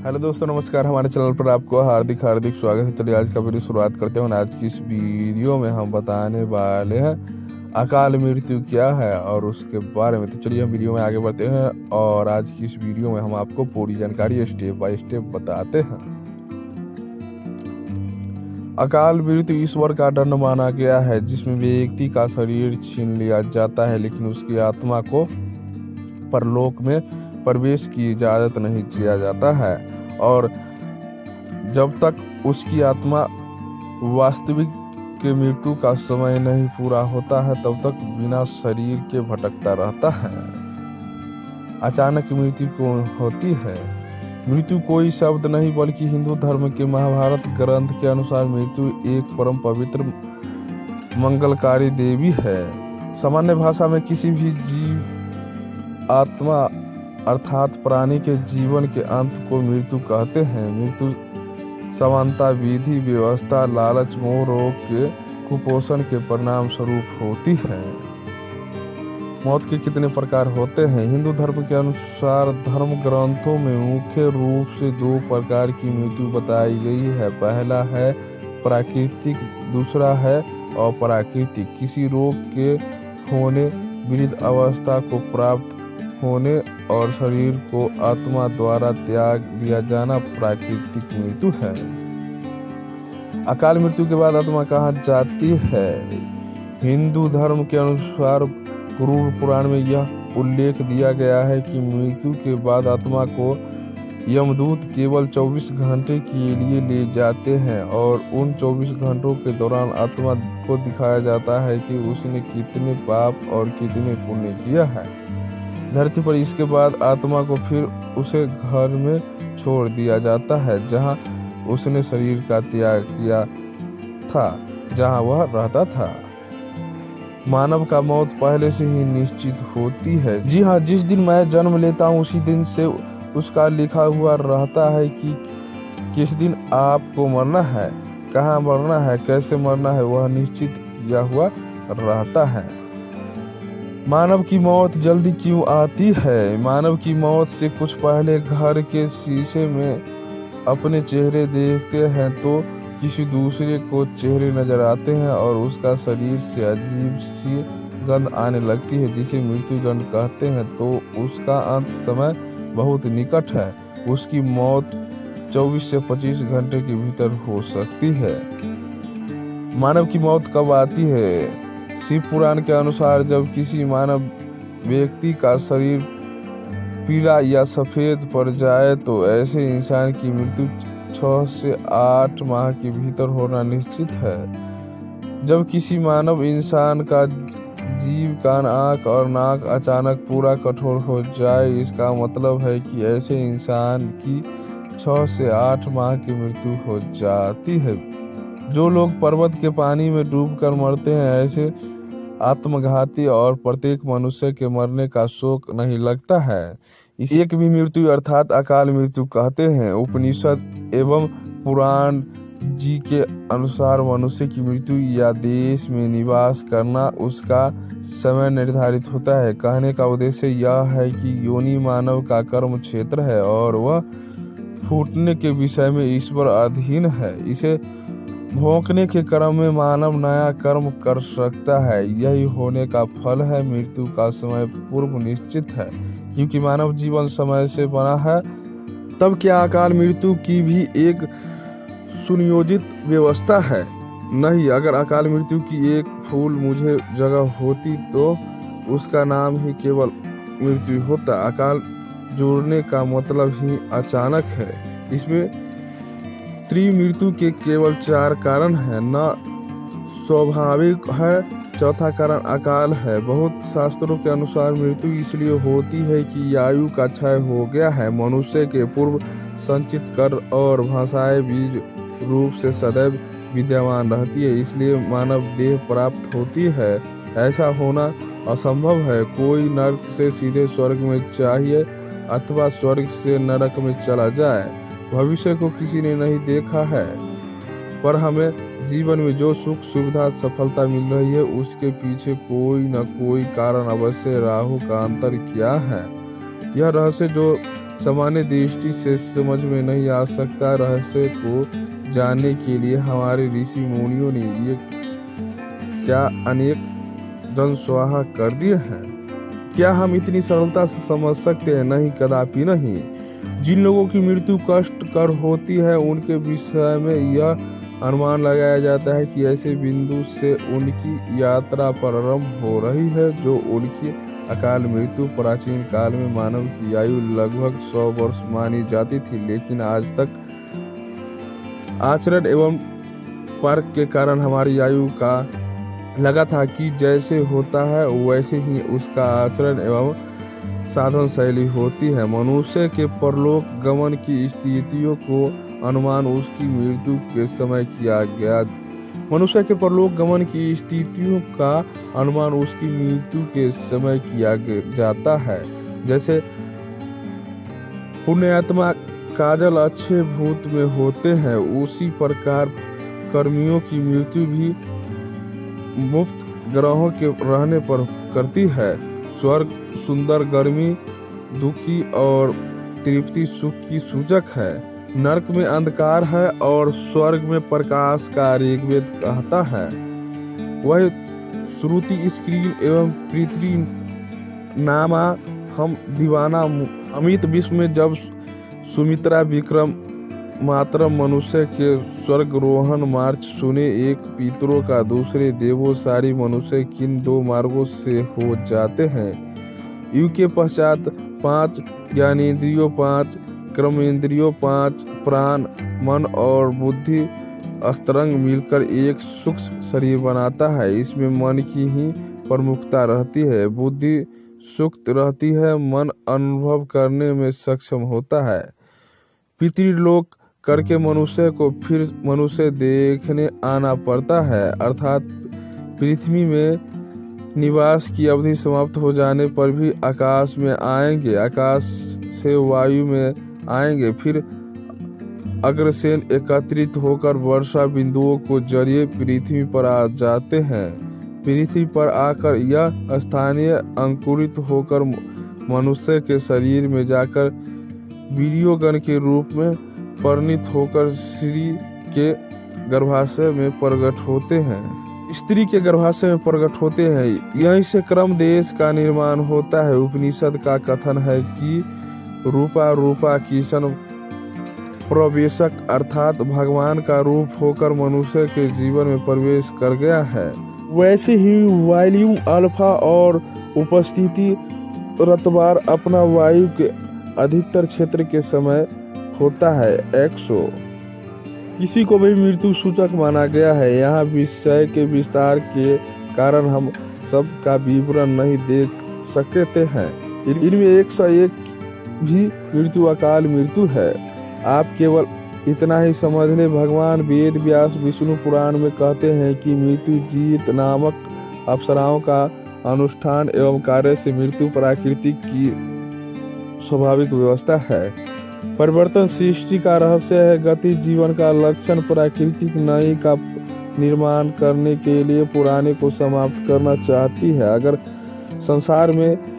Hello दोस्तों, नमस्कार। हमारे चैनल पर आपको हार्दिक स्वागत है। चलिए आज का वीडियो शुरुआत करते हैं। आज की इस वीडियो में हम बताने वाले हैं अकाल मृत्यु क्या है और उसके बारे में। तो चलिए हम वीडियो में आगे बढ़ते हैं और आज की इस वीडियो में हम आपको पूरी जानकारी स्टेप बाय स्टेप बताते हैं। अकाल मृत्यु ईश्वर का दंड माना गया है, जिसमें व्यक्ति का शरीर छीन लिया जाता है, लेकिन उसकी आत्मा को परलोक में प्रवेश की इजाजत नहीं दिया जाता है और जब तक उसकी आत्मा वास्तविक के मृत्यु का समय नहीं पूरा होता है तब तक बिना शरीर के भटकता रहता है। अचानक मृत्यु कौन होती है? मृत्यु कोई शब्द नहीं बल्कि हिंदू धर्म के महाभारत ग्रंथ के अनुसार मृत्यु एक परम पवित्र मंगलकारी देवी है। सामान्य भाषा में किसी भी जीव आत्मा अर्थात प्राणी के जीवन के अंत को मृत्यु कहते हैं। मृत्यु समानता, विधि, व्यवस्था, लालच, मोह, रोग के कुपोषण के परिणाम स्वरूप होती है। मौत के कितने प्रकार होते हैं? हिंदू धर्म के अनुसार धर्म ग्रंथों में मुख्य रूप से 2 प्रकार की मृत्यु बताई गई है। पहला है प्राकृतिक, दूसरा है अप्राकृतिक। किसी रोग के होने, वृद्ध अवस्था को प्राप्त होने और शरीर को आत्मा द्वारा त्याग दिया जाना प्राकृतिक मृत्यु है। अकाल मृत्यु के बाद आत्मा कहाँ जाती है? हिंदू धर्म के अनुसार गरुड़ पुराण में यह उल्लेख दिया गया है कि मृत्यु के बाद आत्मा को यमदूत केवल 24 घंटे के लिए ले जाते हैं और उन 24 घंटों के दौरान आत्मा को दिखाया जाता है कि उसने कितने पाप और कितने पुण्य किया है। धरती पर इसके बाद आत्मा को फिर उसे घर में छोड़ दिया जाता है जहां उसने शरीर का त्याग किया था, जहां वह रहता था। मानव का मौत पहले से ही निश्चित होती है। जी हाँ, जिस दिन मैं जन्म लेता हूँ उसी दिन से उसका लिखा हुआ रहता है कि किस दिन आपको मरना है, कहाँ मरना है, कैसे मरना है, वह निश्चित किया हुआ रहता है। मानव की मौत जल्दी क्यों आती है? मानव की मौत से कुछ पहले घर के शीशे में अपने चेहरे देखते हैं तो किसी दूसरे को चेहरे नजर आते हैं और उसका शरीर से अजीब सी गंध आने लगती है जिसे मृत्यु दंड कहते हैं, तो उसका अंत समय बहुत निकट है। उसकी मौत 24 से 25 घंटे के भीतर हो सकती है। मानव की मौत कब आती है? शिव पुराण के अनुसार जब किसी मानव व्यक्ति का शरीर पीला या सफेद पड़ जाए तो ऐसे इंसान की मृत्यु 6 से 8 माह के भीतर होना निश्चित है। जब किसी मानव इंसान का जीभ, कान, आँख और नाक अचानक पूरा कठोर हो जाए, इसका मतलब है कि ऐसे इंसान की 6 से 8 माह की मृत्यु हो जाती है। जो लोग पर्वत के पानी में डूबकर मरते हैं, ऐसे आत्मघाती और प्रत्येक मनुष्य के मरने का शोक नहीं लगता है। इसे एक भी मृत्यु अर्थात अकाल मृत्यु कहते हैं। उपनिषद एवं पुराण जी के अनुसार मनुष्य की मृत्यु या देश में निवास करना उसका समय निर्धारित होता है। कहने का उद्देश्य यह है कि योनि मानव का कर्म क्षेत्र है और वह फूटने के विषय में ईश्वर अधीन है। इसे भोंकने के क्रम में मानव नया कर्म कर सकता है। यही होने का फल है। मृत्यु का समय पूर्व निश्चित है क्योंकि मानव जीवन समय से बना है। तब क्या अकाल मृत्यु की भी एक सुनियोजित व्यवस्था है? नहीं। अगर अकाल मृत्यु की एक फूल मुझे जगह होती तो उसका नाम ही केवल मृत्यु होता। अकाल जोड़ने का मतलब ही अचानक है। इसमें त्रिमृत्यु के केवल 4 कारण हैं। न स्वाभाविक है, चौथा कारण अकाल है। बहुत शास्त्रों के अनुसार मृत्यु इसलिए होती है कि आयु का क्षय हो गया है। मनुष्य के पूर्व संचित कर और भाषाएं बीज रूप से सदैव विद्यमान रहती है, इसलिए मानव देह प्राप्त होती है। ऐसा होना असंभव है। कोई नरक से सीधे स्वर्ग में चाहिए अथवा स्वर्ग से नरक में चला जाए। भविष्य को किसी ने नहीं देखा है, पर हमें जीवन में जो सुख, सुविधा, सफलता मिल रही है उसके पीछे कोई न कोई कारण अवश्य। राहु का अंतर क्या है? यह रहस्य जो सामान्य दृष्टि से समझ में नहीं आ सकता। रहस्य को जानने के लिए हमारे ऋषि मुनियों ने ये क्या अनेक जनस्वाहा कर दिए हैं। क्या हम इतनी सरलता से समझ सकते हैं? नहीं, कदापि नहीं। जिन लोगों की मृत्यु कष्टकर होती है उनके विषय में यह अनुमान लगाया जाता है कि ऐसे बिंदु से उनकी यात्रा प्रारंभ हो रही है जो उनकी अकाल मृत्यु। प्राचीन काल में मानव की आयु लगभग 100 वर्ष मानी जाती थी, लेकिन आज तक आचरण एवं पर्क के कारण हमारी आयु का लगा था कि जैसे होता है वैसे ही उसका आचरण एवं साधन शैली होती है। मनुष्य के परलोक गमन की स्थितियों को अनुमान उसकी मृत्यु के समय किया गया। मनुष्य के परलोक गमन की स्थितियों का अनुमान उसकी मृत्यु के समय किया जाता है। जैसे पुण्यात्मा काजल अच्छे भूत में होते हैं, उसी प्रकार कर्मियों की मृत्यु भी मुफ्त ग्रहों के रहने पर करती है। स्वर्ग सुंदर गर्मी, दुखी और तृप्ति सुख की सूचक है। नरक में अंधकार है और स्वर्ग में प्रकाश का ऋग्वेद कहता है। वह श्रुति स्क्रीन एवं पृथ्वी नामा हम दीवाना अमित विश्व में जब सुमित्रा विक्रम मात्र मनुष्य के स्वर्गरोहण मार्च सुने, एक पितरों का दूसरे देवों सारी मनुष्य किन दो मार्गों से हो जाते हैं। युग के पश्चात 5 ज्ञानेंद्रियों, 5 कर्मेंद्रियों, 5 प्राण, मन और बुद्धि अस्तरंग मिलकर एक सूक्ष्म शरीर बनाता है। इसमें मन की ही प्रमुखता रहती है, बुद्धि सुक्त रहती है, मन अनुभव करने में सक्षम होता है। पितृलोक करके मनुष्य को फिर मनुष्य देखने आना पड़ता है, अर्थात पृथ्वी में निवास की अवधि समाप्त हो जाने पर भी आकाश में आएंगे, आकाश से वायु में आएंगे, फिर अग्रसेन एकत्रित होकर वर्षा बिंदुओं को जरिए पृथ्वी पर आ जाते हैं। पृथ्वी पर आकर यह स्थानीय अंकुरित होकर मनुष्य के शरीर में जाकर वीर्योगण के रूप में परिणित होकर स्त्री के गर्भाशय में प्रकट होते हैं। स्त्री के गर्भाशय में प्रकट होते हैं। यहीं से क्रम देश का निर्माण होता है। उपनिषद का कथन है कि रूपा किशन प्रवेशक अर्थात भगवान का रूप होकर मनुष्य के जीवन में प्रवेश कर गया है। वैसे ही वॉल्यूम अल्फा और उपस्थिति रतबार अपना वायु के अधिकतर क्षेत्र के समय होता है। 100 किसी को भी मृत्यु सूचक माना गया है। यहाँ विषय के विस्तार के कारण हम सब का विवरण नहीं देख सकते हैं। इनमें 101 भी मृत्यु अकाल मृत्यु है। आप केवल इतना ही समझ ले, भगवान वेद व्यास विष्णु पुराण में कहते हैं कि मृत्यु जीत नामक अप्सराओं का अनुष्ठान एवं कार्य से मृत्यु प्राकृतिक की स्वाभाविक व्यवस्था है। परिवर्तन सृष्टि का रहस्य है। गति जीवन का लक्षण प्राकृतिक नई का निर्माण करने के लिए पुराने को समाप्त करना चाहती है। अगर संसार में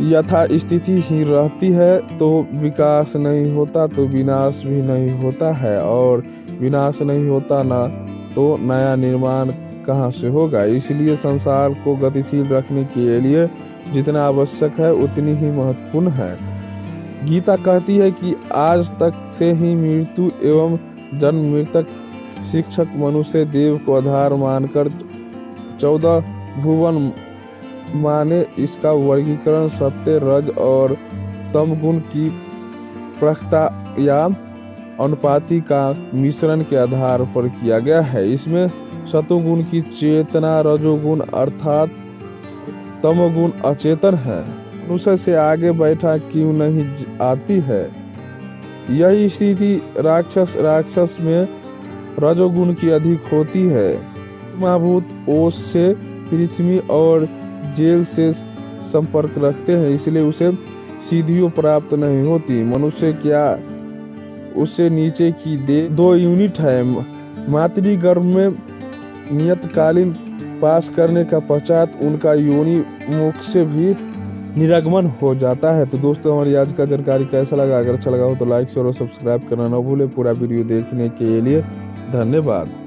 यथा स्थिति ही रहती है तो विकास नहीं होता, तो विनाश भी नहीं होता है, और विनाश नहीं होता ना तो नया निर्माण कहाँ से होगा। इसलिए संसार को गतिशील रखने के लिए जितना आवश्यक है उतनी ही महत्वपूर्ण है। गीता कहती है कि आज तक से ही मृत्यु एवं जन्म मृतक शिक्षक मनुष्य देव को आधार मानकर 14 भुवन माने। इसका वर्गीकरण सत्य रज और तम गुण की प्रखता या अनुपाति का मिश्रण के आधार पर किया गया है। इसमें सतोगुण की चेतना, रजोगुण अर्थात तमोगुण अचेतन है। मनुष्य से आगे बैठा क्यों नहीं आती है। यही स्थिति राक्षस में रजोगुण की अधिक होती है। महाभूत ओष से पृथ्वी और जेल से संपर्क रखते हैं, इसलिए उसे सिद्धियों प्राप्त नहीं होती। मनुष्य क्या उससे नीचे की 2 यूनिट है। मातृगर्भ में नियतकालीन पास करने का पश्चात उनका योनि मुख से भी निरागमन हो जाता है। तो दोस्तों हमारी आज का जानकारी कैसा लगा? अगर अच्छा लगा हो तो लाइक शेयर और सब्सक्राइब करना ना भूलें। पूरा वीडियो देखने के लिए धन्यवाद।